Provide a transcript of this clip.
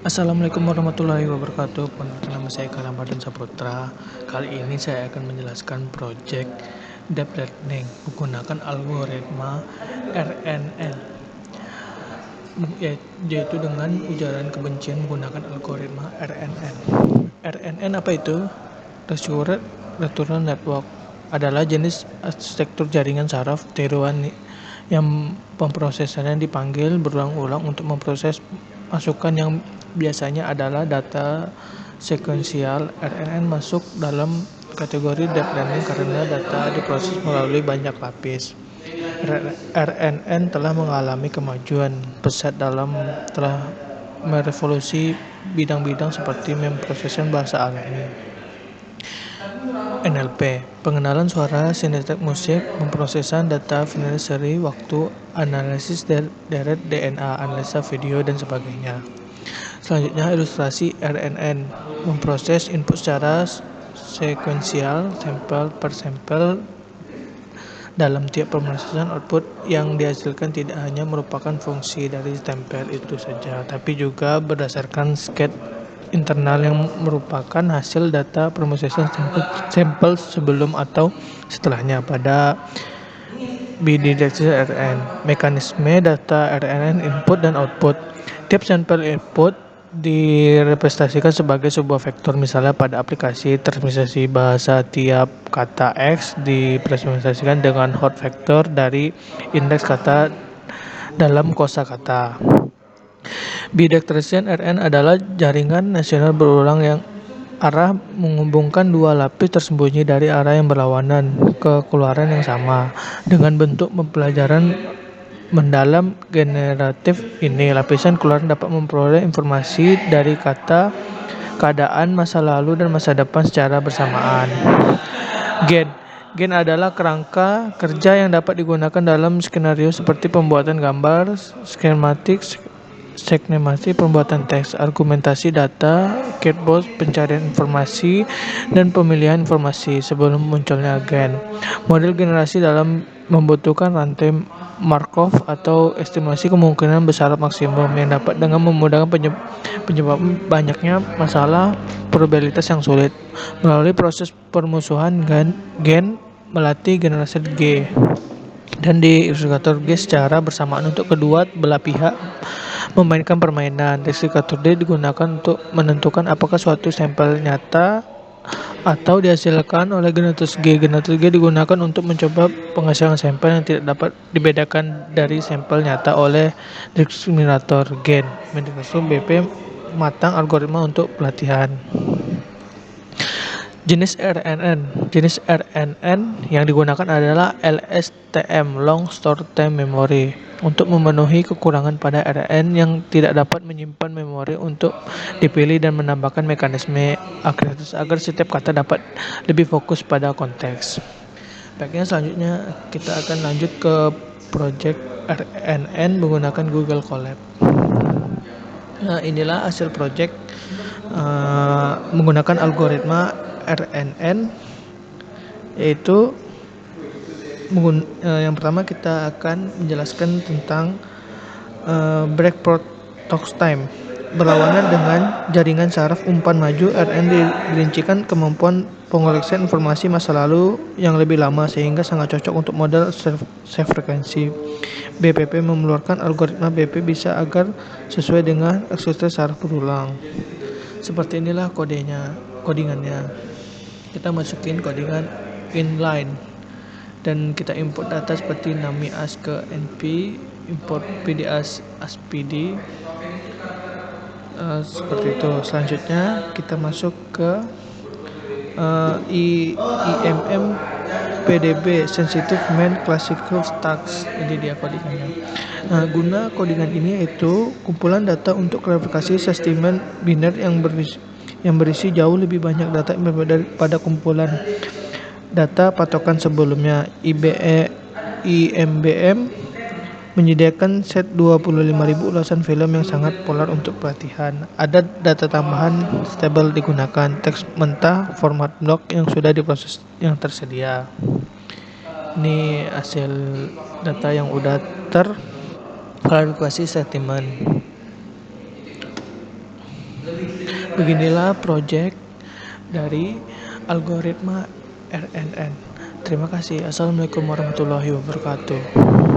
Assalamualaikum warahmatullahi wabarakatuh. Perkenalkan, nama saya Karamadhan Saputra. Kali ini saya akan menjelaskan project Deep Learning menggunakan algoritma RNN, yaitu dengan ujaran kebencian menggunakan algoritma RNN. RNN apa itu? Reinforcement Network adalah jenis arsitektur jaringan saraf tiruan yang pemrosesannya dipanggil berulang-ulang untuk memproses masukan yang biasanya adalah data sekuensial. RNN masuk dalam kategori deep learning karena data diproses melalui banyak lapis. RNN telah mengalami kemajuan pesat telah merevolusi bidang-bidang seperti memproseskan bahasa alami, NLP, pengenalan suara, sintetik musik, pemrosesan data binary seri waktu, analisis deret DNA, analisa video, dan sebagainya. Selanjutnya, ilustrasi RNN memproses input secara sekuensial, sampel per sampel. Dalam tiap pemrosesan, output yang dihasilkan tidak hanya merupakan fungsi dari sampel itu saja, tapi juga berdasarkan state internal yang merupakan hasil data pemrosesan sampel sebelum atau setelahnya. Pada bidirectional RNN, mekanisme data RNN input dan output. Tiap sampel input direpresentasikan sebagai sebuah vektor. Misalnya pada aplikasi transmisi bahasa, tiap kata X direpresentasikan dengan hot vektor dari indeks kata dalam kosakata. Bidirectional RNN adalah jaringan nasional berulang yang arah menghubungkan dua lapis tersembunyi dari arah yang berlawanan ke keluaran yang sama. Dengan bentuk pembelajaran mendalam generatif ini, lapisan keluaran dapat memperoleh informasi dari kata, keadaan, masa lalu, dan masa depan secara bersamaan. Gen adalah kerangka kerja yang dapat digunakan dalam skenario seperti pembuatan gambar, skematik, pembuatan teks, argumentasi data, chatbot, pencarian informasi, dan pemilihan informasi. Sebelum munculnya gen, model generasi dalam membutuhkan rantai Markov atau estimasi kemungkinan besar maksimum yang dapat dengan memudahkan penyebab banyaknya masalah probabilitas yang sulit. Melalui proses permusuhan, gen melatih generasi G dan di ilustrator G secara bersamaan untuk kedua belah pihak memainkan permainan. Ilustrator D digunakan untuk menentukan apakah suatu sampel nyata atau dihasilkan oleh generator G. Generator G digunakan untuk mencoba penghasilan sampel yang tidak dapat dibedakan dari sampel nyata oleh diskriminator gen. Mendekati BP matang algoritma untuk pelatihan. Jenis RNN yang digunakan adalah LSTM, Long Short Term Memory, untuk memenuhi kekurangan pada RNN yang tidak dapat menyimpan memori untuk dipilih dan menambahkan mekanisme agregator agar setiap kata dapat lebih fokus pada konteks. Baiknya, selanjutnya kita akan lanjut ke project RNN menggunakan Google Colab. Nah, inilah hasil project menggunakan algoritma RNN, yaitu yang pertama kita akan menjelaskan tentang breakpoint talk time. Berlawanan dengan jaringan saraf umpan maju, RNN dirincikan kemampuan pengoleksian informasi masa lalu yang lebih lama sehingga sangat cocok untuk model frekuensi. BPP mengeluarkan algoritma BP bisa agar sesuai dengan arsitektur saraf berulang. Seperti inilah codingannya. Kita masukin codingan inline dan kita import data seperti nami as ke np, import pd as pd, seperti itu. Selanjutnya kita masuk ke IMM PDB, Sensitive Main Classical Tags. Ini dia codingannya. Nah, guna codingan ini yaitu kumpulan data untuk klasifikasi sistem biner yang berisi jauh lebih banyak data daripada kumpulan data patokan sebelumnya. IMBM menyediakan set 25.000 ulasan film yang sangat polar untuk pelatihan. Ada data tambahan stable digunakan, teks mentah, format block yang sudah diproses yang tersedia. Ini hasil data yang udah terklarifikasi sentimen. Beginilah project dari algoritma RNN. Terima kasih. Assalamualaikum warahmatullahi wabarakatuh.